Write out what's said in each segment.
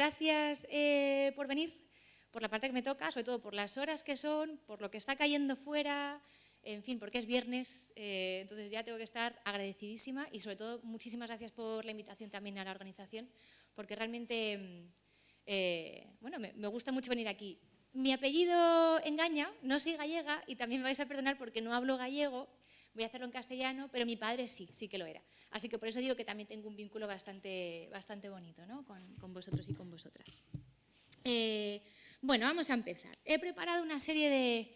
gracias por venir, por la parte que me toca, sobre todo por las horas que son, por lo que está cayendo fuera, en fin, porque es viernes, entonces ya tengo que estar agradecidísima y sobre todo muchísimas gracias por la invitación también a la organización, porque realmente bueno, me gusta mucho venir aquí. Mi apellido engaña, no soy gallega y también me vais a perdonar porque no hablo gallego, voy a hacerlo en castellano, pero mi padre sí que lo era. Así que por eso digo que también tengo un vínculo bastante bonito, ¿no? con vosotros y con vosotras. Bueno, vamos a empezar. He preparado una serie de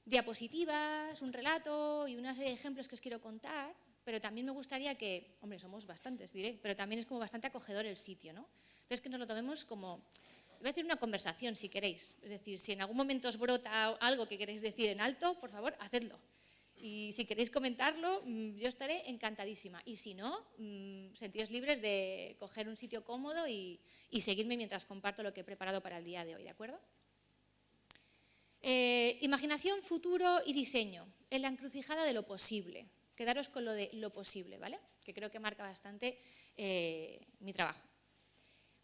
diapositivas, un relato y una serie de ejemplos que os quiero contar, pero también me gustaría que, hombre, somos bastantes, diré, pero también es como bastante acogedor el sitio, ¿no? Entonces que nos lo tomemos como, voy a decir una conversación si queréis, es decir, si en algún momento os brota algo que queréis decir en alto, por favor, hacedlo. Y si queréis comentarlo, yo estaré encantadísima. Y si no, sentíos libres de coger un sitio cómodo y seguirme mientras comparto lo que he preparado para el día de hoy, ¿de acuerdo? Imaginación, futuro y diseño, en la encrucijada de lo posible. Quedaros con lo de lo posible, ¿vale? Que creo que marca bastante mi trabajo.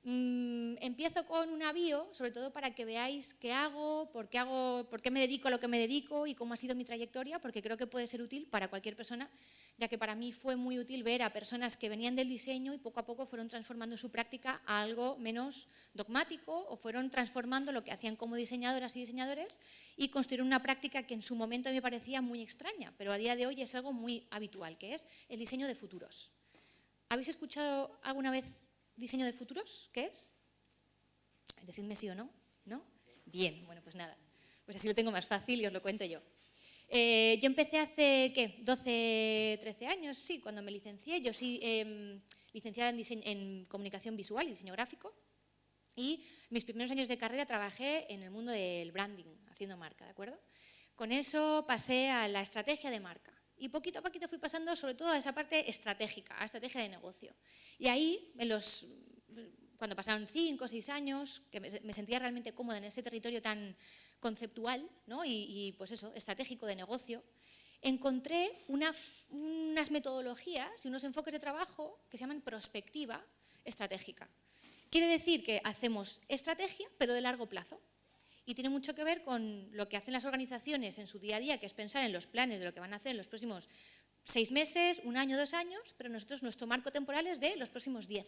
Empiezo con una bio, sobre todo para que veáis qué hago, por qué me dedico a lo que me dedico y cómo ha sido mi trayectoria, porque creo que puede ser útil para cualquier persona, ya que para mí fue muy útil ver a personas que venían del diseño y poco a poco fueron transformando su práctica a algo menos dogmático o fueron transformando lo que hacían como diseñadoras y diseñadores y construyeron una práctica que en su momento me parecía muy extraña, pero a día de hoy es algo muy habitual, que es el diseño de futuros. ¿Habéis escuchado alguna vez diseño de futuros? ¿Qué es? Decidme sí o no. ¿No? Bien, bueno, pues nada. Pues así lo tengo más fácil y os lo cuento yo. Yo empecé hace, ¿qué? 12, 13 años, sí, cuando me licencié. Yo soy licenciada en comunicación visual y diseño gráfico. Y mis primeros años de carrera trabajé en el mundo del branding, haciendo marca, ¿de acuerdo? Con eso pasé a la estrategia de marca. Y poquito a poquito fui pasando sobre todo a esa parte estratégica, a estrategia de negocio. Y ahí, cuando pasaron 5 o 6 años, que me sentía realmente cómoda en ese territorio tan conceptual, ¿no? y pues eso, estratégico de negocio, encontré unas metodologías y unos enfoques de trabajo que se llaman prospectiva estratégica. Quiere decir que hacemos estrategia, pero de largo plazo. Y tiene mucho que ver con lo que hacen las organizaciones en su día a día, que es pensar en los planes de lo que van a hacer en los próximos 6 meses, 1 año, 2 años, pero nosotros nuestro marco temporal es de los próximos 10.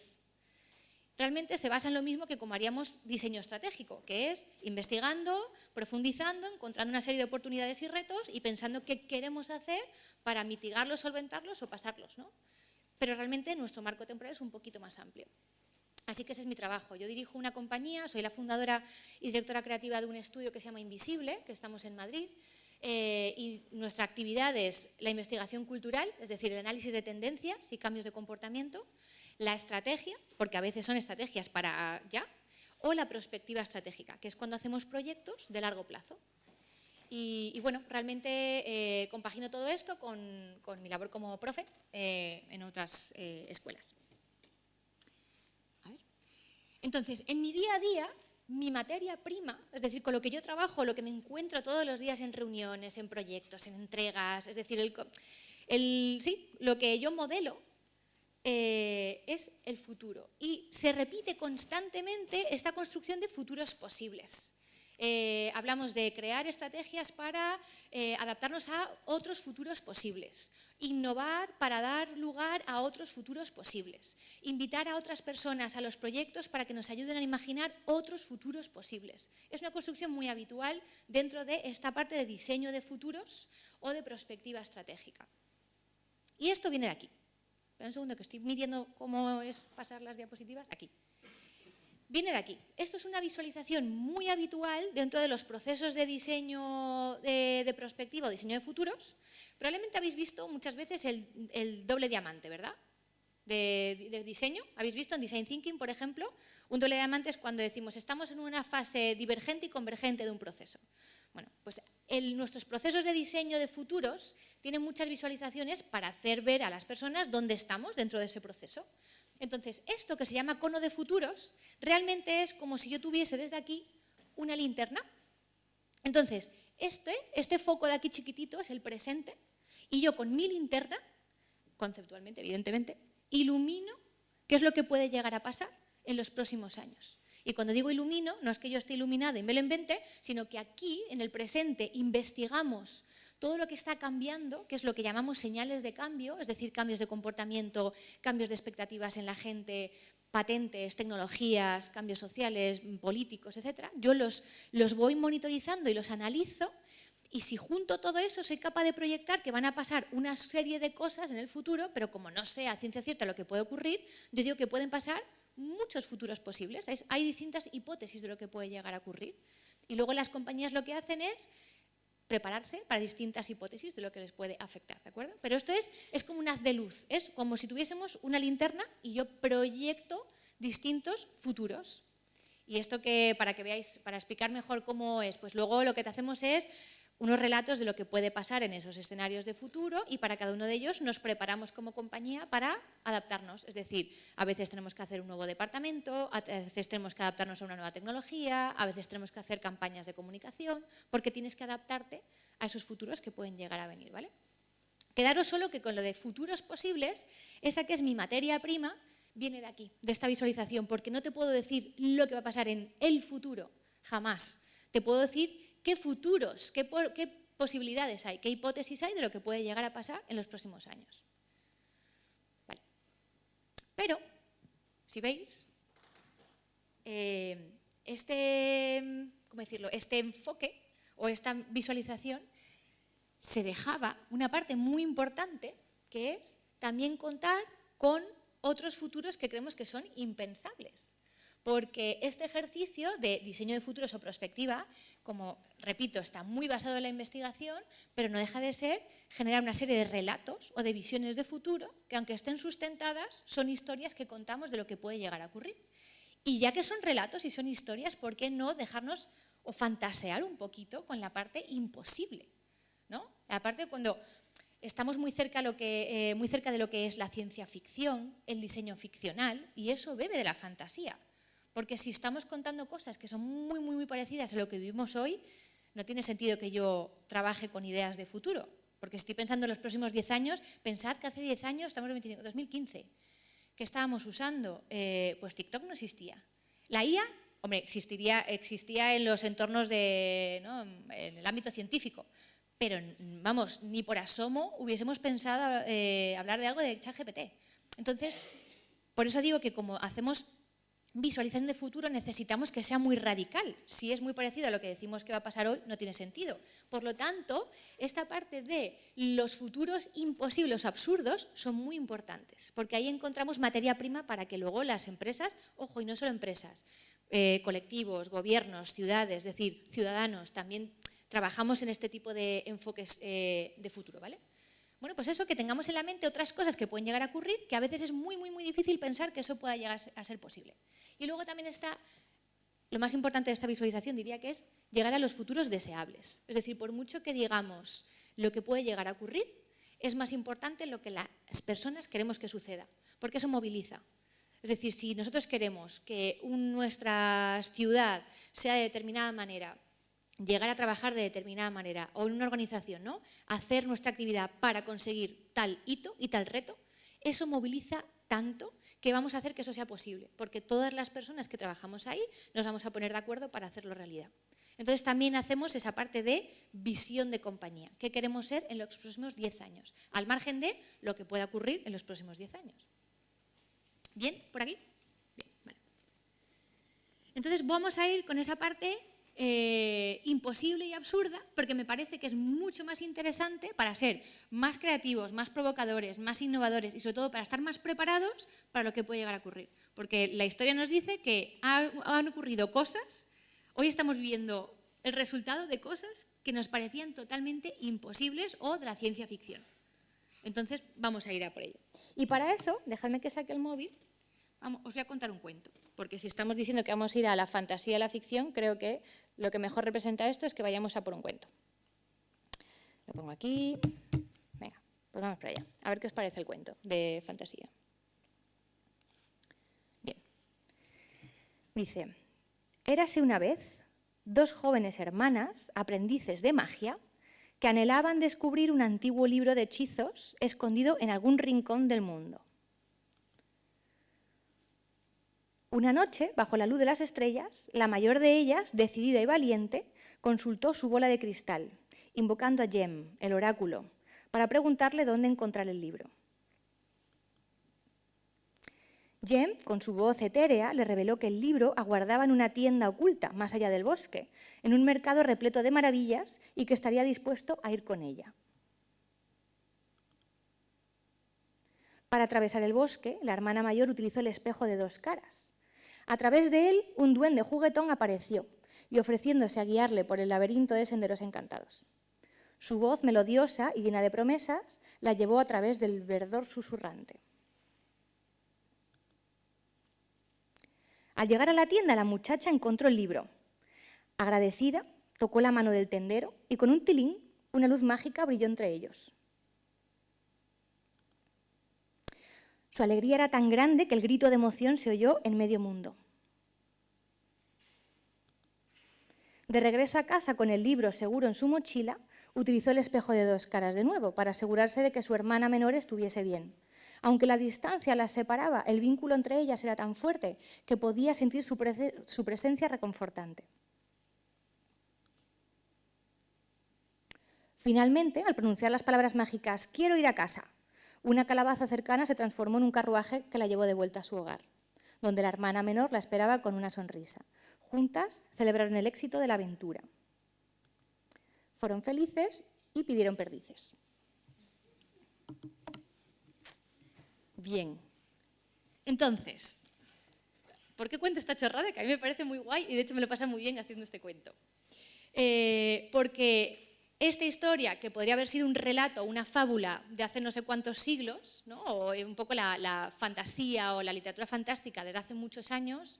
Realmente se basa en lo mismo que como haríamos diseño estratégico, que es investigando, profundizando, encontrando una serie de oportunidades y retos y pensando qué queremos hacer para mitigarlos, solventarlos o pasarlos, ¿no? Pero realmente nuestro marco temporal es un poquito más amplio. Así que ese es mi trabajo. Yo dirijo una compañía, soy la fundadora y directora creativa de un estudio que se llama Invisible, que estamos en Madrid, y nuestra actividad es la investigación cultural, es decir, el análisis de tendencias y cambios de comportamiento, la estrategia, porque a veces son estrategias para ya, o la prospectiva estratégica, que es cuando hacemos proyectos de largo plazo. Y bueno, realmente compagino todo esto con mi labor como profe en otras escuelas. Entonces, en mi día a día, mi materia prima, es decir, con lo que yo trabajo, lo que me encuentro todos los días en reuniones, en proyectos, en entregas, es decir, lo que yo modelo es el futuro. Y se repite constantemente esta construcción de futuros posibles. Hablamos de crear estrategias para adaptarnos a otros futuros posibles, innovar para dar lugar a otros futuros posibles, invitar a otras personas a los proyectos para que nos ayuden a imaginar otros futuros posibles. Es una construcción muy habitual dentro de esta parte de diseño de futuros o de prospectiva estratégica. Y esto viene de aquí. Espera un segundo que estoy midiendo cómo es pasar las diapositivas. Aquí. Viene de aquí. Esto es una visualización muy habitual dentro de los procesos de diseño de prospectiva o diseño de futuros. Probablemente habéis visto muchas veces el doble diamante, ¿verdad? De diseño. ¿Habéis visto en Design Thinking, por ejemplo? Un doble diamante es cuando decimos estamos en una fase divergente y convergente de un proceso. Bueno, pues nuestros procesos de diseño de futuros tienen muchas visualizaciones para hacer ver a las personas dónde estamos dentro de ese proceso. Entonces, esto que se llama cono de futuros, realmente es como si yo tuviese desde aquí una linterna. Entonces, este foco de aquí chiquitito es el presente y yo con mi linterna, conceptualmente, evidentemente, ilumino qué es lo que puede llegar a pasar en los próximos años. Y cuando digo ilumino, no es que yo esté iluminada y me lo invente, sino que aquí, en el presente, investigamos todo lo que está cambiando, que es lo que llamamos señales de cambio, es decir, cambios de comportamiento, cambios de expectativas en la gente, patentes, tecnologías, cambios sociales, políticos, etc. Yo los voy monitorizando y los analizo, y si junto todo eso soy capaz de proyectar que van a pasar una serie de cosas en el futuro, pero como no sé a ciencia cierta lo que puede ocurrir, yo digo que pueden pasar muchos futuros posibles. Hay distintas hipótesis de lo que puede llegar a ocurrir. Y luego las compañías lo que hacen es prepararse para distintas hipótesis de lo que les puede afectar, ¿de acuerdo? Pero esto es como un haz de luz, es como si tuviésemos una linterna y yo proyecto distintos futuros. Y esto que, para que veáis, para explicar mejor cómo es, pues luego lo que te hacemos es unos relatos de lo que puede pasar en esos escenarios de futuro, y para cada uno de ellos nos preparamos como compañía para adaptarnos. Es decir, a veces tenemos que hacer un nuevo departamento, a veces tenemos que adaptarnos a una nueva tecnología, a veces tenemos que hacer campañas de comunicación, porque tienes que adaptarte a esos futuros que pueden llegar a venir, ¿vale? Quedaros solo que con lo de futuros posibles, esa que es mi materia prima, viene de aquí, de esta visualización, porque no te puedo decir lo que va a pasar en el futuro, jamás. Te puedo decir qué futuros, qué posibilidades hay, qué hipótesis hay de lo que puede llegar a pasar en los próximos años. Vale. Pero, si veis, ¿cómo decirlo? Este enfoque o esta visualización se dejaba una parte muy importante, que es también contar con otros futuros que creemos que son impensables. Porque este ejercicio de diseño de futuros o prospectiva, como repito, está muy basado en la investigación, pero no deja de ser generar una serie de relatos o de visiones de futuro que, aunque estén sustentadas, son historias que contamos de lo que puede llegar a ocurrir. Y ya que son relatos y son historias, ¿por qué no dejarnos o fantasear un poquito con la parte imposible, ¿no? La parte cuando estamos muy cerca de lo que es la ciencia ficción, el diseño ficcional, y eso bebe de la fantasía. Porque si estamos contando cosas que son muy, muy, muy parecidas a lo que vivimos hoy, no tiene sentido que yo trabaje con ideas de futuro. Porque estoy pensando en los próximos 10 años, pensad que hace 10 años, estamos en 2015, ¿qué estábamos usando? Pues TikTok no existía. La IA, hombre, existía en los entornos ¿no? En el ámbito científico, pero vamos, ni por asomo hubiésemos pensado hablar de algo de ChatGPT. Entonces, por eso digo que como hacemos visualización de futuro, necesitamos que sea muy radical. Si es muy parecido a lo que decimos que va a pasar hoy, no tiene sentido. Por lo tanto, esta parte de los futuros imposibles, absurdos, son muy importantes, porque ahí encontramos materia prima para que luego las empresas, ojo, y no solo empresas, colectivos, gobiernos, ciudades, es decir, ciudadanos, también trabajamos en este tipo de enfoques de futuro, ¿vale? Bueno, pues eso, que tengamos en la mente otras cosas que pueden llegar a ocurrir, que a veces es muy, muy, muy difícil pensar que eso pueda llegar a ser posible. Y luego también está, lo más importante de esta visualización, diría que es llegar a los futuros deseables. Es decir, por mucho que digamos lo que puede llegar a ocurrir, es más importante lo que las personas queremos que suceda, porque eso moviliza. Es decir, si nosotros queremos que nuestra ciudad sea de determinada manera, llegar a trabajar de determinada manera, o en una organización, ¿no? Hacer nuestra actividad para conseguir tal hito y tal reto, eso moviliza tanto que vamos a hacer que eso sea posible, porque todas las personas que trabajamos ahí nos vamos a poner de acuerdo para hacerlo realidad. Entonces también hacemos esa parte de visión de compañía, qué queremos ser en los próximos 10 años, al margen de lo que pueda ocurrir en los próximos 10 años. ¿Bien? ¿Por aquí? Bien, vale. Entonces vamos a ir con esa parte imposible y absurda, porque me parece que es mucho más interesante para ser más creativos, más provocadores, más innovadores y sobre todo para estar más preparados para lo que puede llegar a ocurrir. Porque la historia nos dice que han ocurrido cosas, hoy estamos viviendo el resultado de cosas que nos parecían totalmente imposibles o de la ciencia ficción. Entonces vamos a ir a por ello. Y para eso, dejadme que saque el móvil, os voy a contar un cuento, porque si estamos diciendo que vamos a ir a la fantasía y a la ficción, creo que lo que mejor representa esto es que vayamos a por un cuento. Lo pongo aquí. Venga, pues vamos para allá. A ver qué os parece el cuento de fantasía. Bien. Dice, érase una vez 2 jóvenes hermanas, aprendices de magia, que anhelaban descubrir un antiguo libro de hechizos escondido en algún rincón del mundo. Una noche, bajo la luz de las estrellas, la mayor de ellas, decidida y valiente, consultó su bola de cristal, invocando a Jem, el oráculo, para preguntarle dónde encontrar el libro. Jem, con su voz etérea, le reveló que el libro aguardaba en una tienda oculta, más allá del bosque, en un mercado repleto de maravillas y que estaría dispuesto a ir con ella. Para atravesar el bosque, la hermana mayor utilizó el espejo de 2 caras. A través de él, un duende juguetón apareció y ofreciéndose a guiarle por el laberinto de senderos encantados. Su voz melodiosa y llena de promesas la llevó a través del verdor susurrante. Al llegar a la tienda, la muchacha encontró el libro. Agradecida, tocó la mano del tendero y con un tilín, una luz mágica brilló entre ellos. Su alegría era tan grande que el grito de emoción se oyó en medio mundo. De regreso a casa con el libro seguro en su mochila, utilizó el espejo de 2 caras de nuevo para asegurarse de que su hermana menor estuviese bien. Aunque la distancia las separaba, el vínculo entre ellas era tan fuerte que podía sentir su presencia reconfortante. Finalmente, al pronunciar las palabras mágicas «quiero ir a casa», una calabaza cercana se transformó en un carruaje que la llevó de vuelta a su hogar, donde la hermana menor la esperaba con una sonrisa. Juntas celebraron el éxito de la aventura. Fueron felices y pidieron perdices. Bien. Entonces, ¿por qué cuento esta chorrada? Que a mí me parece muy guay y de hecho me lo pasa muy bien haciendo este cuento. Porque esta historia, que podría haber sido un relato, una fábula de hace no sé cuántos siglos, ¿no? O un poco la fantasía o la literatura fantástica desde hace muchos años,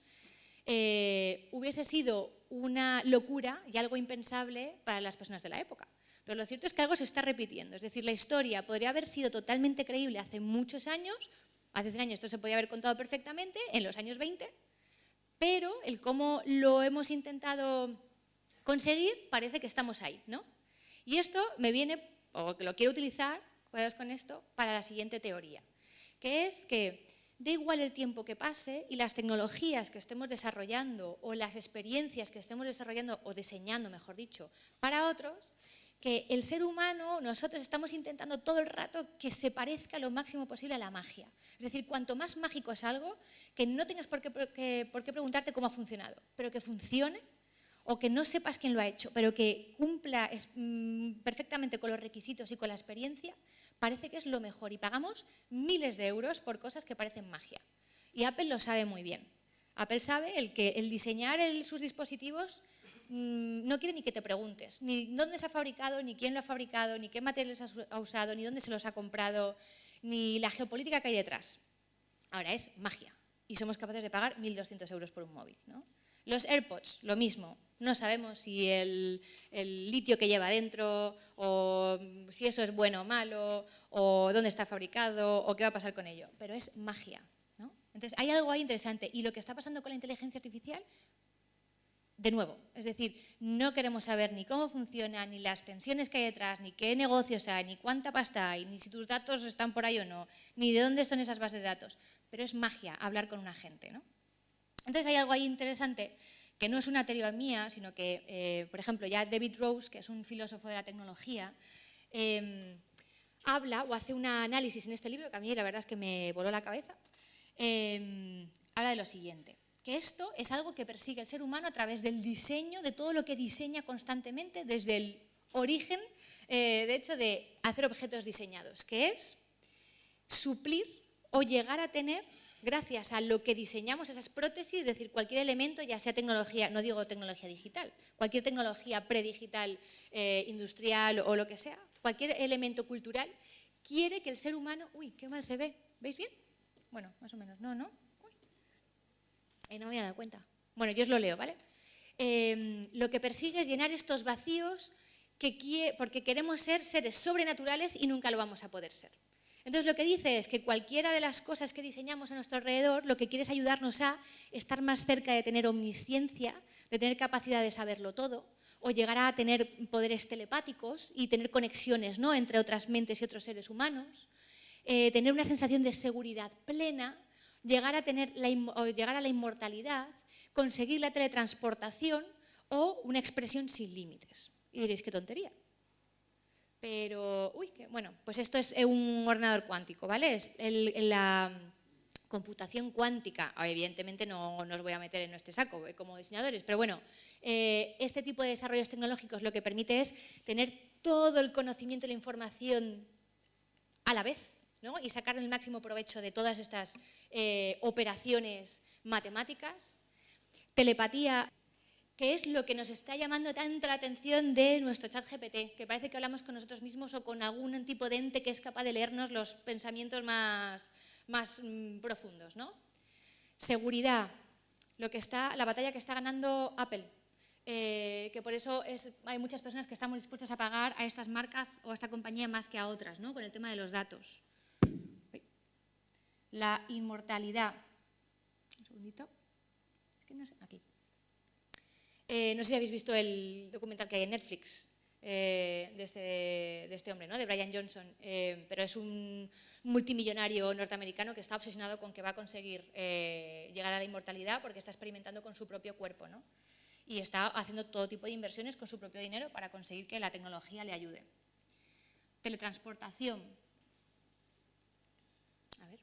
hubiese sido una locura y algo impensable para las personas de la época. Pero lo cierto es que algo se está repitiendo. Es decir, la historia podría haber sido totalmente creíble hace muchos años. Hace 100 años esto se podía haber contado perfectamente, en los años 20, pero el cómo lo hemos intentado conseguir parece que estamos ahí, ¿no? Y esto me viene, o que lo quiero utilizar, cuidados con esto, para la siguiente teoría, que es que da igual el tiempo que pase y las tecnologías que estemos desarrollando o las experiencias que estemos desarrollando o diseñando, mejor dicho, para otros, que el ser humano, nosotros estamos intentando todo el rato que se parezca lo máximo posible a la magia. Es decir, cuanto más mágico es algo, que no tengas por qué preguntarte cómo ha funcionado, pero que funcione, o que no sepas quién lo ha hecho, pero que cumpla perfectamente con los requisitos y con la experiencia, parece que es lo mejor. Y pagamos miles de euros por cosas que parecen magia. Y Apple lo sabe muy bien. Apple sabe que el diseñar sus dispositivos no quiere ni que te preguntes, ni dónde se ha fabricado, ni quién lo ha fabricado, ni qué materiales ha usado, ni dónde se los ha comprado, ni la geopolítica que hay detrás. Ahora es magia. Y somos capaces de pagar 1.200 euros por un móvil, ¿no? Los AirPods, lo mismo. No sabemos si el litio que lleva dentro, o si eso es bueno o malo, o dónde está fabricado, o qué va a pasar con ello. Pero es magia, ¿no? Entonces, hay algo ahí interesante. Y lo que está pasando con la inteligencia artificial, de nuevo, es decir, no queremos saber ni cómo funciona, ni las tensiones que hay detrás, ni qué negocios hay, ni cuánta pasta hay, ni si tus datos están por ahí o no, ni de dónde son esas bases de datos. Pero es magia hablar con un agente, ¿no? Entonces hay algo ahí interesante que no es una teoría mía, sino que, por ejemplo, ya David Rose, que es un filósofo de la tecnología, habla o hace un análisis en este libro, que a mí la verdad es que me voló la cabeza, habla de lo siguiente, que esto es algo que persigue el ser humano a través del diseño, de todo lo que diseña constantemente desde el origen, de hecho, de hacer objetos diseñados, que es suplir o llegar a tener, gracias a lo que diseñamos, esas prótesis, es decir, cualquier elemento, ya sea tecnología, no digo tecnología digital, cualquier tecnología predigital, industrial o lo que sea, cualquier elemento cultural, quiere que el ser humano... Uy, qué mal se ve, ¿veis bien? Bueno, más o menos, no, ¿no? Uy. No me había dado cuenta. Bueno, yo os lo leo, ¿vale? Lo que persigue es llenar estos vacíos porque queremos ser seres sobrenaturales y nunca lo vamos a poder ser. Entonces lo que dice es que cualquiera de las cosas que diseñamos a nuestro alrededor lo que quiere es ayudarnos a estar más cerca de tener omnisciencia, de tener capacidad de saberlo todo, o llegar a tener poderes telepáticos y tener conexiones, ¿no?, entre otras mentes y otros seres humanos, tener una sensación de seguridad plena, llegar a la inmortalidad, conseguir la teletransportación o una expresión sin límites. Y diréis, qué tontería. Pero, bueno, pues esto es un ordenador cuántico, ¿vale? Es la computación cuántica. Evidentemente no os voy a meter en este saco como diseñadores, pero bueno, este tipo de desarrollos tecnológicos lo que permite es tener todo el conocimiento y la información a la vez, ¿no? Y sacar el máximo provecho de todas estas operaciones matemáticas. Telepatía, que es lo que nos está llamando tanto la atención de nuestro chat GPT, que parece que hablamos con nosotros mismos o con algún tipo de ente que es capaz de leernos los pensamientos más profundos, ¿no? Seguridad, la batalla que está ganando Apple, que por eso hay muchas personas que estamos dispuestas a pagar a estas marcas o a esta compañía más que a otras, ¿no? Con el tema de los datos. La inmortalidad. Un segundito. Es que no sé, aquí. No sé si habéis visto el documental que hay en Netflix de este hombre, ¿no? De Brian Johnson, pero es un multimillonario norteamericano que está obsesionado con que va a conseguir llegar a la inmortalidad porque está experimentando con su propio cuerpo, ¿no? Y está haciendo todo tipo de inversiones con su propio dinero para conseguir que la tecnología le ayude. Teletransportación. A ver,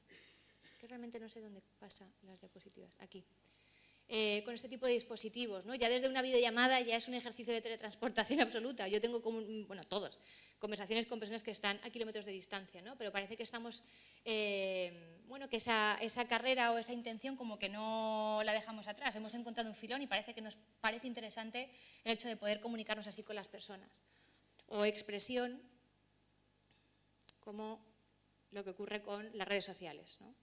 que realmente no sé dónde pasan las diapositivas. Aquí. Con este tipo de dispositivos, ¿no? Ya desde una videollamada ya es un ejercicio de teletransportación absoluta. Yo tengo, bueno, todos, conversaciones con personas que están a kilómetros de distancia, ¿no? Pero parece que estamos, bueno, que esa carrera o esa intención como que no la dejamos atrás. Hemos encontrado un filón y parece que nos parece interesante el hecho de poder comunicarnos así con las personas. O expresión, como lo que ocurre con las redes sociales, ¿no?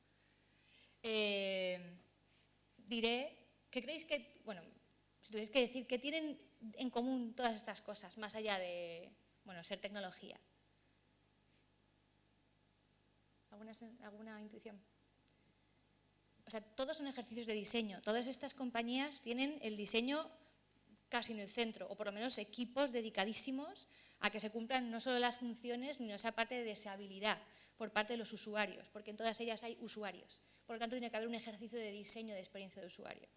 Diré que creéis que, bueno, si tuvierais que decir, ¿qué tienen en común todas estas cosas, más allá de, bueno, ser tecnología? ¿Alguna intuición? O sea, todos son ejercicios de diseño. Todas estas compañías tienen el diseño casi en el centro, o por lo menos equipos dedicadísimos a que se cumplan no solo las funciones, sino esa parte de deseabilidad por parte de los usuarios, porque en todas ellas hay usuarios. Por lo tanto, tiene que haber un ejercicio de diseño de experiencia de usuario.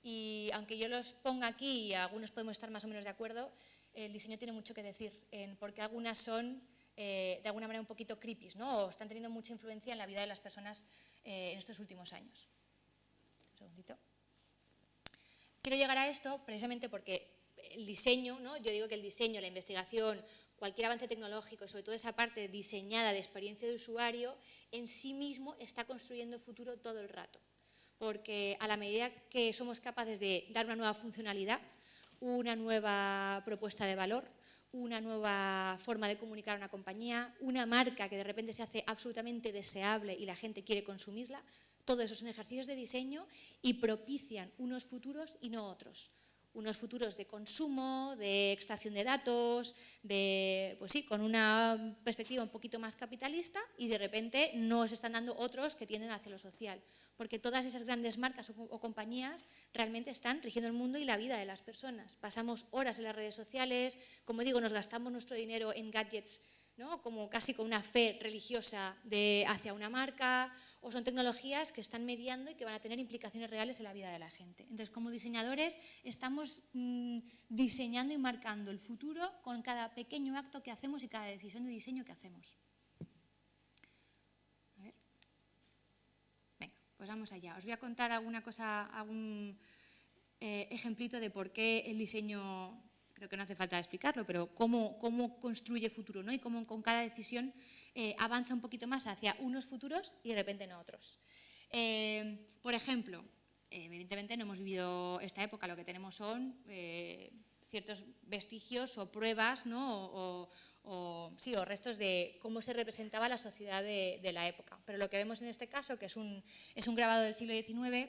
Y aunque yo los ponga aquí y algunos podemos estar más o menos de acuerdo, el diseño tiene mucho que decir, porque algunas son de alguna manera un poquito creepy, ¿no? O están teniendo mucha influencia en la vida de las personas en estos últimos años. Un segundito. Quiero llegar a esto precisamente porque el diseño, ¿no? Yo digo que el diseño, la investigación, cualquier avance tecnológico y sobre todo esa parte diseñada de experiencia de usuario en sí mismo está construyendo futuro todo el rato. Porque a la medida que somos capaces de dar una nueva funcionalidad, una nueva propuesta de valor, una nueva forma de comunicar a una compañía, una marca que de repente se hace absolutamente deseable y la gente quiere consumirla, todo eso son ejercicios de diseño y propician unos futuros y no otros. Unos futuros de consumo, de extracción de datos, pues sí, con una perspectiva un poquito más capitalista y de repente nos están dando otros que tienden hacia lo social. Porque todas esas grandes marcas o compañías realmente están rigiendo el mundo y la vida de las personas. Pasamos horas en las redes sociales, como digo, nos gastamos nuestro dinero en gadgets, ¿no? Como casi con una fe religiosa hacia una marca, o son tecnologías que están mediando y que van a tener implicaciones reales en la vida de la gente. Entonces, como diseñadores, estamos diseñando y marcando el futuro con cada pequeño acto que hacemos y cada decisión de diseño que hacemos. A ver. Venga, pues vamos allá. Os voy a contar alguna cosa, algún ejemplito de por qué el diseño, creo que no hace falta explicarlo, pero cómo construye futuro, ¿no? Y cómo con cada decisión avanza un poquito más hacia unos futuros y de repente no otros. Por ejemplo, evidentemente no hemos vivido esta época, lo que tenemos son ciertos vestigios o pruebas, ¿no? o restos de cómo se representaba la sociedad de la época. Pero lo que vemos en este caso, que es un grabado del siglo XIX,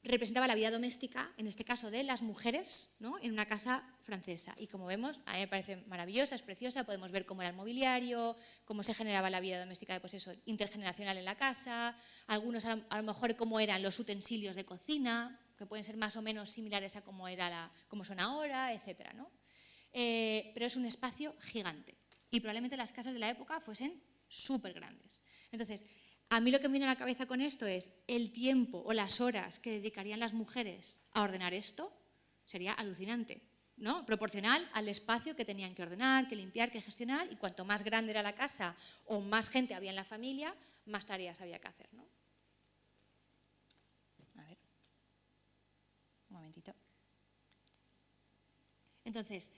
representaba la vida doméstica, en este caso de las mujeres, ¿no? En una casa francesa. Y como vemos, a mí me parece maravillosa, es preciosa, podemos ver cómo era el mobiliario, cómo se generaba la vida doméstica pues eso, intergeneracional en la casa, algunos a lo mejor cómo eran los utensilios de cocina, que pueden ser más o menos similares a cómo son ahora, etc., ¿no? Pero es un espacio gigante y probablemente las casas de la época fuesen súper grandes. Entonces, A mí lo que me viene a la cabeza con esto es el tiempo o las horas que dedicarían las mujeres a ordenar esto sería alucinante, ¿no? Proporcional al espacio que tenían que ordenar, que limpiar, que gestionar, y cuanto más grande era la casa o más gente había en la familia, más tareas había que hacer, ¿no? A ver, un momentito. Entonces,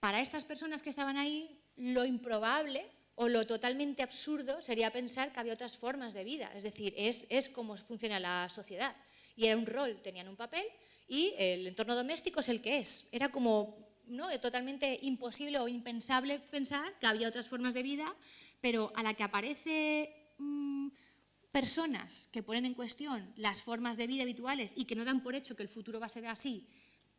para estas personas que estaban ahí, lo improbable o lo totalmente absurdo sería pensar que había otras formas de vida. Es decir, es como funciona la sociedad. Y era un rol, tenían un papel y el entorno doméstico es el que es. Era como, ¿no?, totalmente imposible o impensable pensar que había otras formas de vida, pero a la que aparece personas que ponen en cuestión las formas de vida habituales y que no dan por hecho que el futuro va a ser así,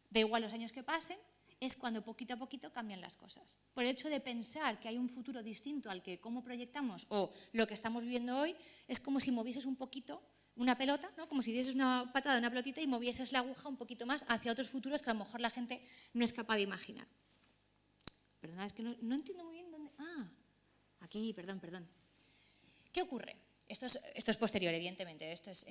da igual los años que pasen, es cuando poquito a poquito cambian las cosas. Por el hecho de pensar que hay un futuro distinto al que cómo proyectamos o lo que estamos viviendo hoy, es como si movieses un poquito una pelota, ¿no?, como si dieses una patada a una pelotita y movieses la aguja un poquito más hacia otros futuros que a lo mejor la gente no es capaz de imaginar. Perdona, es que no entiendo muy bien dónde... Ah, aquí, perdón. ¿Qué ocurre? Esto es posterior, evidentemente, esto es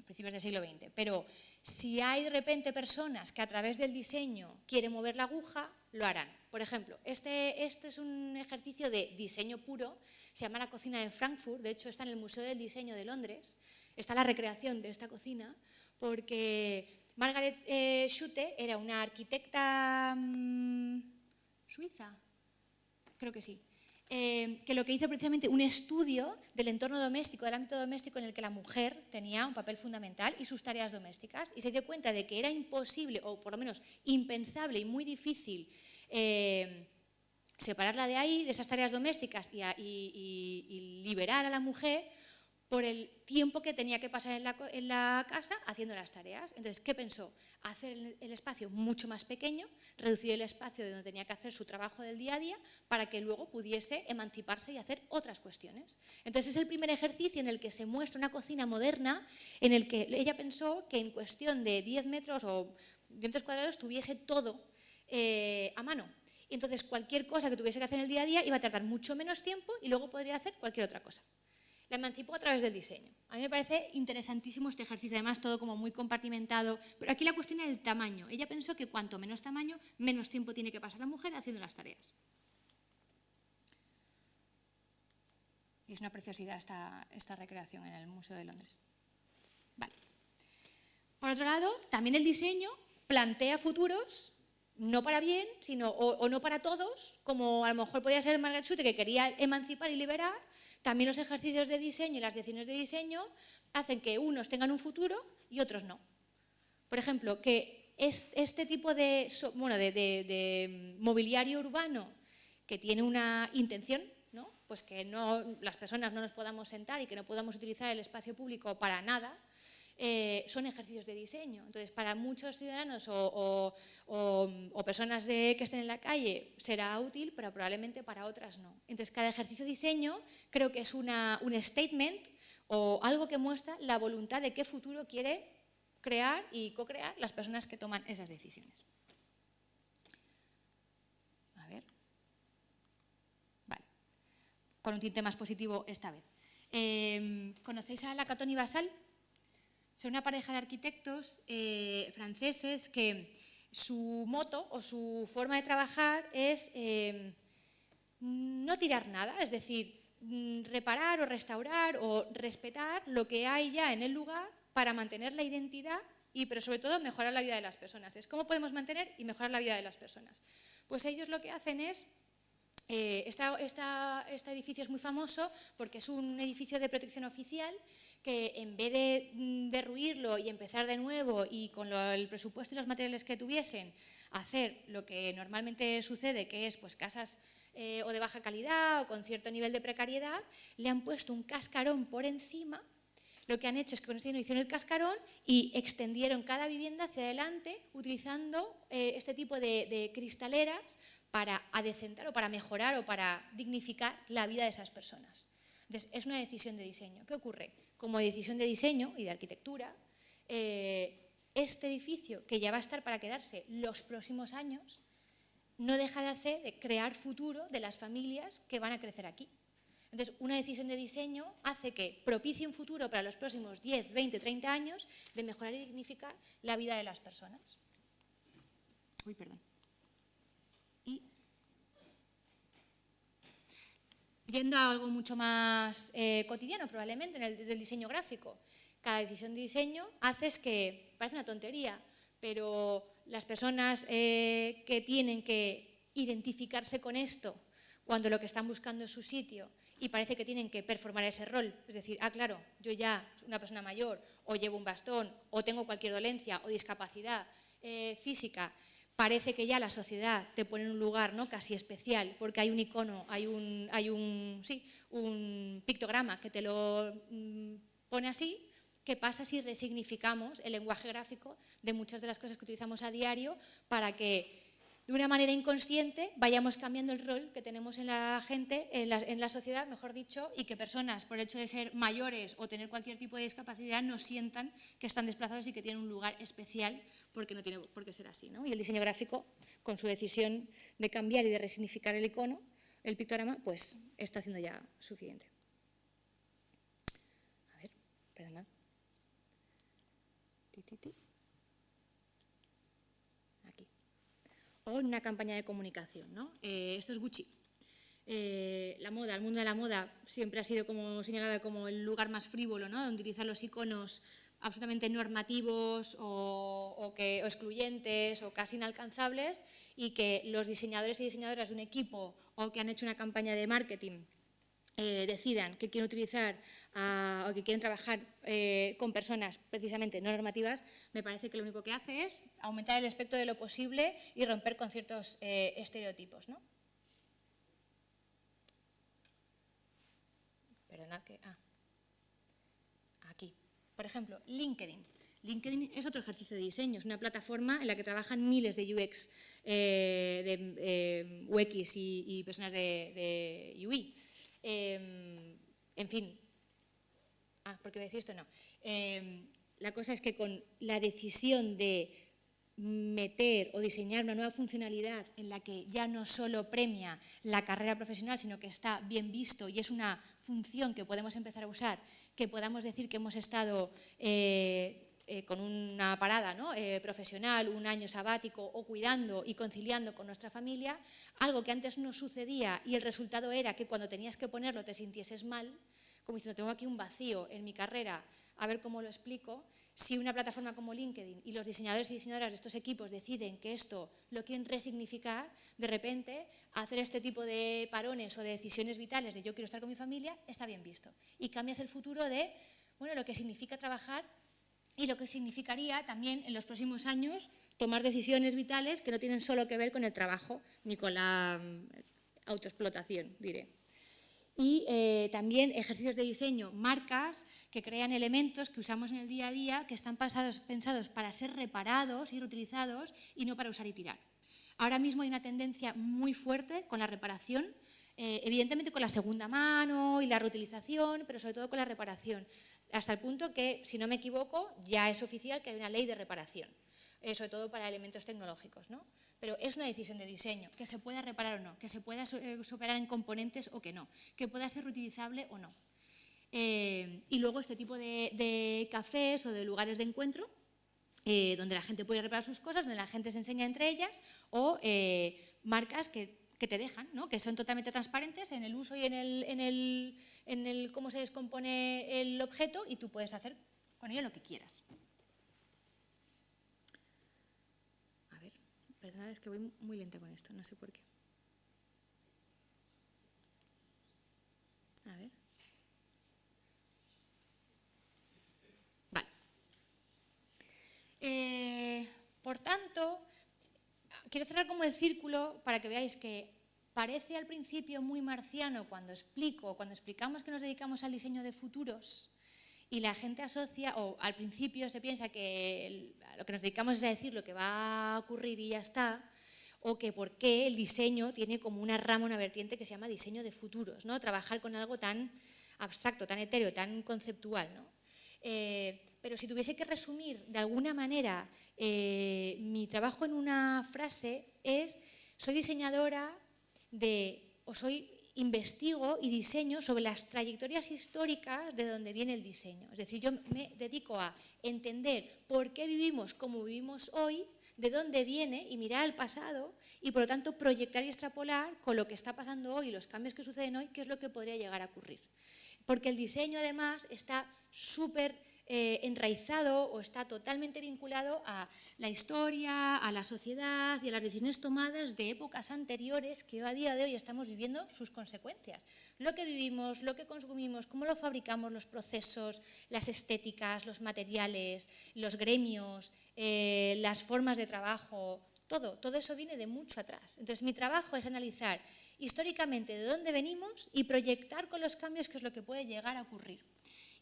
principios del siglo XX, pero si hay de repente personas que a través del diseño quieren mover la aguja, lo harán. Por ejemplo, este es un ejercicio de diseño puro, se llama la cocina de Frankfurt, de hecho está en el Museo del Diseño de Londres, está la recreación de esta cocina, porque Margaret Schutte era una arquitecta suiza, creo que sí, que lo que hizo precisamente un estudio del entorno doméstico, del ámbito doméstico en el que la mujer tenía un papel fundamental y sus tareas domésticas, y se dio cuenta de que era imposible, o por lo menos impensable y muy difícil, separarla de ahí, de esas tareas domésticas, y liberar a la mujer por el tiempo que tenía que pasar en la casa haciendo las tareas. Entonces, ¿qué pensó? Hacer el espacio mucho más pequeño, reducir el espacio de donde tenía que hacer su trabajo del día a día para que luego pudiese emanciparse y hacer otras cuestiones. Entonces, es el primer ejercicio en el que se muestra una cocina moderna en el que ella pensó que en cuestión de 10 metros o metros cuadrados tuviese todo a mano. Y entonces, cualquier cosa que tuviese que hacer en el día a día iba a tardar mucho menos tiempo y luego podría hacer cualquier otra cosa. La emancipó a través del diseño. A mí me parece interesantísimo este ejercicio, además todo como muy compartimentado, pero aquí la cuestión era el tamaño. Ella pensó que cuanto menos tamaño, menos tiempo tiene que pasar la mujer haciendo las tareas. Y es una preciosidad esta recreación en el Museo de Londres. Vale. Por otro lado, también el diseño plantea futuros, no para bien, sino o no para todos, como a lo mejor podía ser Margaret Schutte, que quería emancipar y liberar. También los ejercicios de diseño y las decisiones de diseño hacen que unos tengan un futuro y otros no. Por ejemplo, que este tipo de mobiliario urbano que tiene una intención, ¿no?, pues que las personas no nos podamos sentar y que no podamos utilizar el espacio público para nada, son ejercicios de diseño. Entonces, para muchos ciudadanos o personas que estén en la calle será útil, pero probablemente para otras no. Entonces, cada ejercicio de diseño creo que es un statement o algo que muestra la voluntad de qué futuro quiere crear y co-crear las personas que toman esas decisiones. A ver. Vale. Con un tinte más positivo esta vez. ¿Conocéis a Lacaton y Basal? Son una pareja de arquitectos franceses que su moto o su forma de trabajar es no tirar nada, es decir, reparar o restaurar o respetar lo que hay ya en el lugar para mantener la identidad pero sobre todo mejorar la vida de las personas. Es cómo podemos mantener y mejorar la vida de las personas. Pues ellos lo que hacen es este edificio es muy famoso porque es un edificio de protección oficial que en vez de derruirlo y empezar de nuevo y con el presupuesto y los materiales que tuviesen, hacer lo que normalmente sucede, que es pues casas o de baja calidad o con cierto nivel de precariedad, le han puesto un cascarón por encima. Lo que han hecho es que con este hicieron el cascarón y extendieron cada vivienda hacia adelante utilizando este tipo de cristaleras para adecentar o para mejorar o para dignificar la vida de esas personas. Entonces, es una decisión de diseño. ¿Qué ocurre? Como decisión de diseño y de arquitectura, este edificio, que ya va a estar para quedarse los próximos años, no deja de crear futuro de las familias que van a crecer aquí. Entonces, una decisión de diseño hace que propicie un futuro para los próximos 10, 20, 30 años de mejorar y dignificar la vida de las personas. Uy, perdón. Y yendo a algo mucho más cotidiano, probablemente, desde el diseño gráfico. Cada decisión de diseño hace que, parece una tontería, pero las personas que tienen que identificarse con esto cuando lo que están buscando es su sitio y parece que tienen que performar ese rol, es decir, claro, yo ya soy una persona mayor o llevo un bastón o tengo cualquier dolencia o discapacidad física, parece que ya la sociedad te pone en un lugar, ¿no?, casi especial porque hay un icono, hay un pictograma que te lo pone así. ¿Qué pasa si resignificamos el lenguaje gráfico de muchas de las cosas que utilizamos a diario para que de una manera inconsciente vayamos cambiando el rol que tenemos en la gente, en la sociedad, mejor dicho, y que personas, por el hecho de ser mayores o tener cualquier tipo de discapacidad, no sientan que están desplazados y que tienen un lugar especial porque no tiene por qué ser así, ¿no? Y el diseño gráfico, con su decisión de cambiar y de resignificar el icono, el pictograma, pues está haciendo ya suficiente. A ver, perdonad. Aquí. O en una campaña de comunicación, ¿no? Esto es Gucci. La moda, el mundo de la moda siempre ha sido como señalada como el lugar más frívolo, ¿no?, donde utilizar los iconos absolutamente normativos o excluyentes o casi inalcanzables, y que los diseñadores y diseñadoras de un equipo o que han hecho una campaña de marketing decidan que quieren utilizar o que quieren trabajar con personas precisamente no normativas, me parece que lo único que hace es aumentar el espectro de lo posible y romper con ciertos estereotipos, ¿no? Perdonad que... aquí. Por ejemplo, LinkedIn. LinkedIn es otro ejercicio de diseño, es una plataforma en la que trabajan miles de UX, UX y personas de UI. En fin, ¿por qué voy a decir esto? No. La cosa es que con la decisión de meter o diseñar una nueva funcionalidad en la que ya no solo premia la carrera profesional, sino que está bien visto y es una función que podemos empezar a usar, que podamos decir que hemos estado con una parada, ¿no?, profesional, un año sabático o cuidando y conciliando con nuestra familia, algo que antes no sucedía y el resultado era que cuando tenías que ponerlo te sintieses mal, como diciendo, tengo aquí un vacío en mi carrera, a ver cómo lo explico. Si una plataforma como LinkedIn y los diseñadores y diseñadoras de estos equipos deciden que esto lo quieren resignificar, de repente hacer este tipo de parones o de decisiones vitales de yo quiero estar con mi familia está bien visto. Y cambias el futuro de, bueno, lo que significa trabajar y lo que significaría también en los próximos años tomar decisiones vitales que no tienen solo que ver con el trabajo ni con la autoexplotación, diré. Y también ejercicios de diseño, marcas que crean elementos que usamos en el día a día que están pensados para ser reparados y reutilizados y no para usar y tirar. Ahora mismo hay una tendencia muy fuerte con la reparación, evidentemente con la segunda mano y la reutilización, pero sobre todo con la reparación, hasta el punto que, si no me equivoco, ya es oficial que hay una ley de reparación, sobre todo para elementos tecnológicos, ¿no? Pero es una decisión de diseño, que se pueda reparar o no, que se pueda superar en componentes o que no, que pueda ser reutilizable o no. Y luego este tipo de cafés o de lugares de encuentro donde la gente puede reparar sus cosas, donde la gente se enseña entre ellas, o marcas que te dejan, ¿no?, que son totalmente transparentes en el uso y en el cómo se descompone el objeto, y tú puedes hacer con ello lo que quieras. Perdonad, es que voy muy lenta con esto, no sé por qué. A ver. Vale. Por tanto, quiero cerrar como el círculo para que veáis que parece al principio muy marciano cuando explicamos que nos dedicamos al diseño de futuros, y la gente asocia, o al principio se piensa que lo que nos dedicamos es a decir lo que va a ocurrir y ya está, o que por qué el diseño tiene como una rama, una vertiente que se llama diseño de futuros, ¿no? Trabajar con algo tan abstracto, tan etéreo, tan conceptual, ¿no? Pero si tuviese que resumir de alguna manera mi trabajo en una frase es: soy diseñadora o soy investigo y diseño sobre las trayectorias históricas de donde viene el diseño. Es decir, yo me dedico a entender por qué vivimos como vivimos hoy, de dónde viene y mirar al pasado y, por lo tanto, proyectar y extrapolar con lo que está pasando hoy y los cambios que suceden hoy, qué es lo que podría llegar a ocurrir. Porque el diseño, además, está súper enraizado o está totalmente vinculado a la historia, a la sociedad y a las decisiones tomadas de épocas anteriores que a día de hoy estamos viviendo sus consecuencias. Lo que vivimos, lo que consumimos, cómo lo fabricamos, los procesos, las estéticas, los materiales, los gremios, las formas de trabajo, todo eso viene de mucho atrás. Entonces, mi trabajo es analizar históricamente de dónde venimos y proyectar con los cambios qué es lo que puede llegar a ocurrir.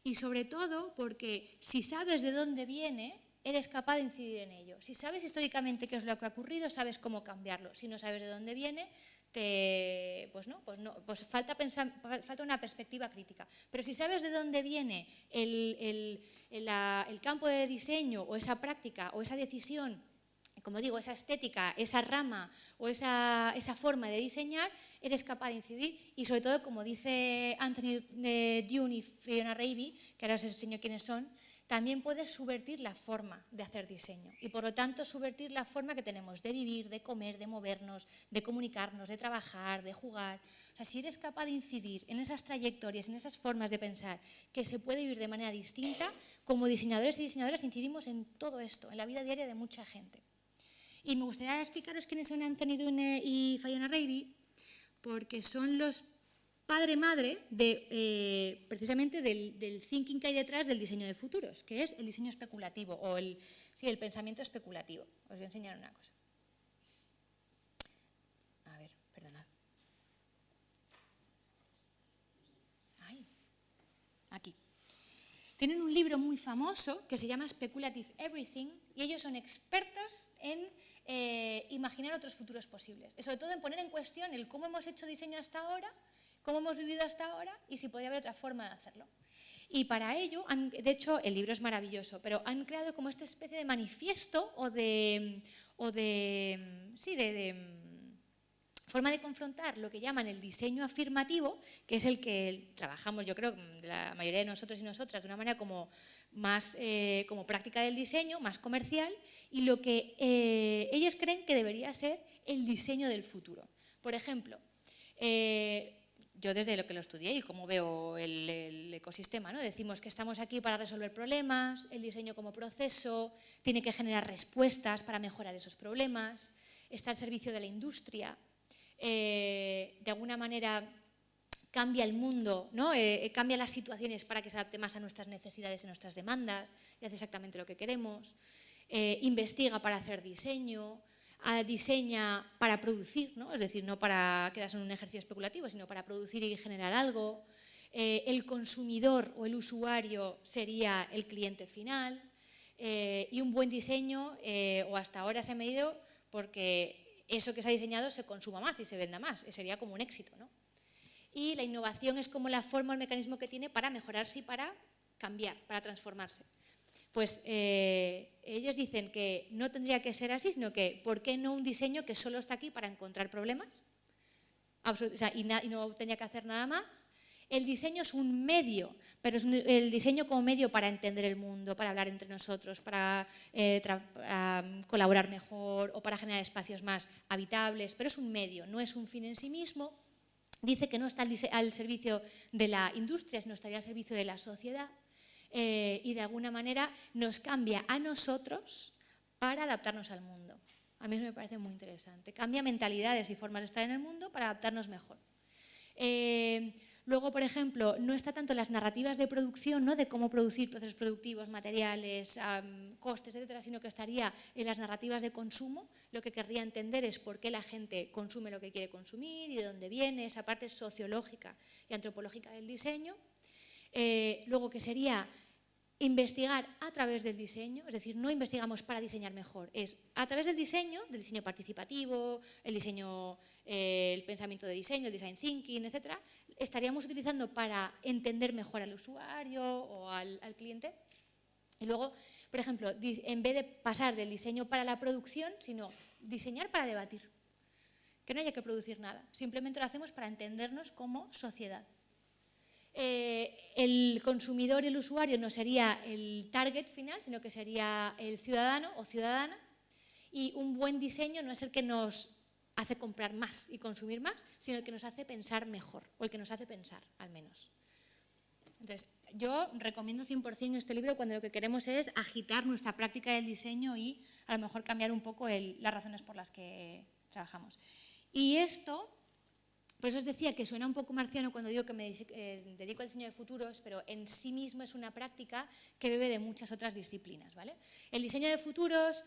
Y sobre todo porque si sabes de dónde viene, eres capaz de incidir en ello. Si sabes históricamente qué es lo que ha ocurrido, sabes cómo cambiarlo. Si no sabes de dónde viene, pues falta una perspectiva crítica. Pero si sabes de dónde viene el campo de diseño o esa práctica o esa decisión, como digo, esa estética, esa rama o esa forma de diseñar, eres capaz de incidir y, sobre todo, como dice Anthony Dunne y Fiona Raby, que ahora os enseño quiénes son, también puedes subvertir la forma de hacer diseño y, por lo tanto, subvertir la forma que tenemos de vivir, de comer, de movernos, de comunicarnos, de trabajar, de jugar. O sea, si eres capaz de incidir en esas trayectorias, en esas formas de pensar que se puede vivir de manera distinta, como diseñadores y diseñadoras incidimos en todo esto, en la vida diaria de mucha gente. Y me gustaría explicaros quiénes son Anthony Dunne y Fiona Raby, porque son los padre-madre precisamente del thinking que hay detrás del diseño de futuros, que es el diseño especulativo o el pensamiento especulativo. Os voy a enseñar una cosa. A ver, perdonad. Aquí. Tienen un libro muy famoso que se llama Speculative Everything y ellos son expertos en imaginar otros futuros posibles. Y sobre todo en poner en cuestión el cómo hemos hecho diseño hasta ahora, cómo hemos vivido hasta ahora y si podría haber otra forma de hacerlo. Y para ello, de hecho, el libro es maravilloso, pero han creado como esta especie de manifiesto o de forma de confrontar lo que llaman el diseño afirmativo, que es el que trabajamos, yo creo, la mayoría de nosotros y nosotras, de una manera como más como práctica del diseño, más comercial, y lo que ellos creen que debería ser el diseño del futuro. Por ejemplo, yo desde lo que lo estudié y cómo veo el ecosistema, ¿no? Decimos que estamos aquí para resolver problemas, el diseño como proceso tiene que generar respuestas para mejorar esos problemas, está al servicio de la industria, de alguna manera cambia el mundo, ¿no? Cambia las situaciones para que se adapte más a nuestras necesidades y nuestras demandas y hace exactamente lo que queremos, investiga para hacer diseño, diseña para producir, ¿no? Es decir, no para quedarse en un ejercicio especulativo, sino para producir y generar algo. El consumidor o el usuario sería el cliente final y un buen diseño, o hasta ahora se ha medido porque eso que se ha diseñado se consuma más y se venda más, sería como un éxito, ¿no? Y la innovación es como la forma o el mecanismo que tiene para mejorarse y para cambiar, para transformarse. Pues ellos dicen que no tendría que ser así, sino que ¿por qué no un diseño que solo está aquí para encontrar problemas? O sea, y no tendría que hacer nada más. El diseño es un medio, pero es el diseño como medio para entender el mundo, para hablar entre nosotros, para colaborar mejor o para generar espacios más habitables, pero es un medio, no es un fin en sí mismo. Dice que no está al servicio de la industria, sino estaría al servicio de la sociedad y de alguna manera nos cambia a nosotros para adaptarnos al mundo. A mí eso me parece muy interesante. Cambia mentalidades y formas de estar en el mundo para adaptarnos mejor. Luego, por ejemplo, no está tanto en las narrativas de producción, ¿no? De cómo producir procesos productivos, materiales, costes, etcétera, sino que estaría en las narrativas de consumo. Lo que querría entender es por qué la gente consume lo que quiere consumir y de dónde viene, esa parte sociológica y antropológica del diseño. Luego, que sería investigar a través del diseño, es decir, no investigamos para diseñar mejor, es a través del diseño participativo, el pensamiento de diseño, el design thinking, etcétera, estaríamos utilizando para entender mejor al usuario o al cliente. Y luego, por ejemplo, en vez de pasar del diseño para la producción, sino diseñar para debatir. que no haya que producir nada. Simplemente lo hacemos para entendernos como sociedad. El consumidor y el usuario no sería el target final, sino que sería el ciudadano o ciudadana, y un buen diseño no es el que nos hace comprar más y consumir más, sino el que nos hace pensar mejor, o el que nos hace pensar, al menos. Entonces, yo recomiendo 100% este libro cuando lo que queremos es agitar nuestra práctica del diseño y a lo mejor cambiar un poco las razones por las que trabajamos. Y esto, por eso os decía que suena un poco marciano cuando digo que me dedico al diseño de futuros, pero en sí mismo es una práctica que bebe de muchas otras disciplinas, ¿vale? El diseño de futuros,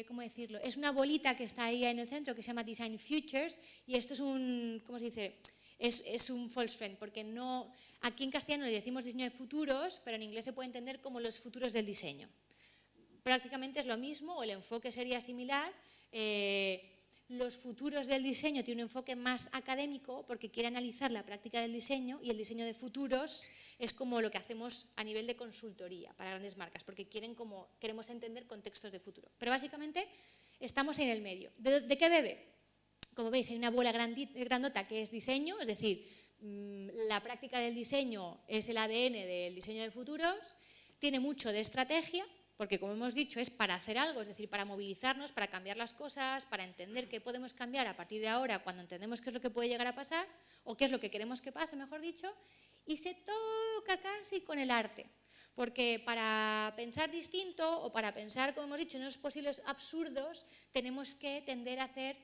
¿cómo decirlo? Es una bolita que está ahí en el centro que se llama Design Futures, y esto es un, ¿cómo se dice? Es un false friend, porque no, aquí en castellano le decimos diseño de futuros, pero en inglés se puede entender como los futuros del diseño. Prácticamente es lo mismo, o el enfoque sería similar. Los futuros del diseño tienen un enfoque más académico porque quiere analizar la práctica del diseño, y el diseño de futuros es como lo que hacemos a nivel de consultoría para grandes marcas, porque queremos entender contextos de futuro. Pero básicamente estamos en el medio. ¿De qué bebe? Como veis, hay una bola grandota que es diseño, es decir, la práctica del diseño es el ADN del diseño de futuros. Tiene mucho de estrategia, porque como hemos dicho es para hacer algo, es decir, para movilizarnos, para cambiar las cosas, para entender qué podemos cambiar a partir de ahora cuando entendemos qué es lo que puede llegar a pasar, o qué es lo que queremos que pase, mejor dicho, y se toca casi con el arte. Porque para pensar distinto, o para pensar, como hemos dicho, en los posibles absurdos, tenemos que tender a hacer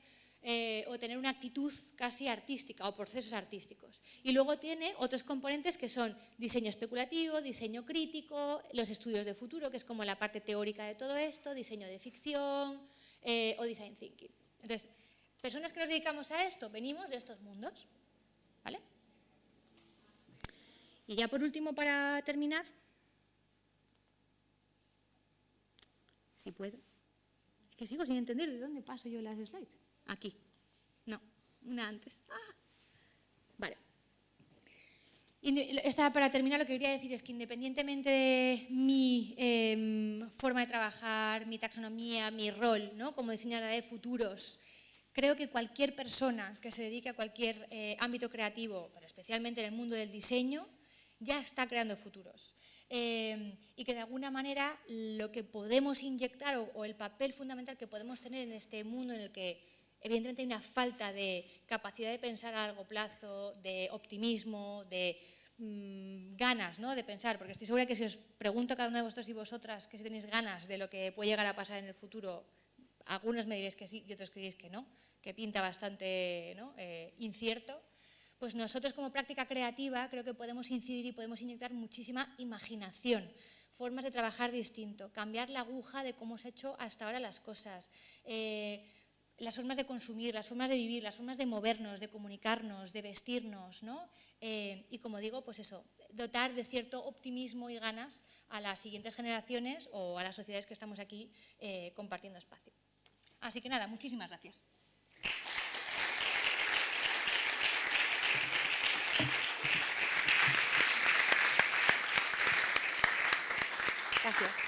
o tener una actitud casi artística o procesos artísticos. Y luego tiene otros componentes que son diseño especulativo, diseño crítico, los estudios de futuro, que es como la parte teórica de todo esto, diseño de ficción o design thinking. Entonces, personas que nos dedicamos a esto, venimos de estos mundos, ¿vale? Y ya por último, para terminar, si puedo, es que sigo sin entender de dónde paso yo las slides. Aquí. No, una antes. Vale. Para terminar, lo que quería decir es que independientemente de mi forma de trabajar, mi taxonomía, mi rol, ¿no?, como diseñadora de futuros, creo que cualquier persona que se dedique a cualquier ámbito creativo, pero especialmente en el mundo del diseño, ya está creando futuros. Y que de alguna manera lo que podemos inyectar o el papel fundamental que podemos tener en este mundo en el que evidentemente hay una falta de capacidad de pensar a largo plazo, de optimismo, de ganas, ¿no?, de pensar, porque estoy segura que si os pregunto a cada uno de vosotros y vosotras que si tenéis ganas de lo que puede llegar a pasar en el futuro, algunos me diréis que sí y otros que diréis que no, que pinta bastante, ¿no?, incierto. Pues nosotros como práctica creativa creo que podemos incidir y podemos inyectar muchísima imaginación, formas de trabajar distinto, cambiar la aguja de cómo se ha hecho hasta ahora las cosas, las formas de consumir, las formas de vivir, las formas de movernos, de comunicarnos, de vestirnos, ¿no? Y como digo, pues eso, dotar de cierto optimismo y ganas a las siguientes generaciones o a las sociedades que estamos aquí compartiendo espacio. Así que nada, muchísimas gracias. Gracias.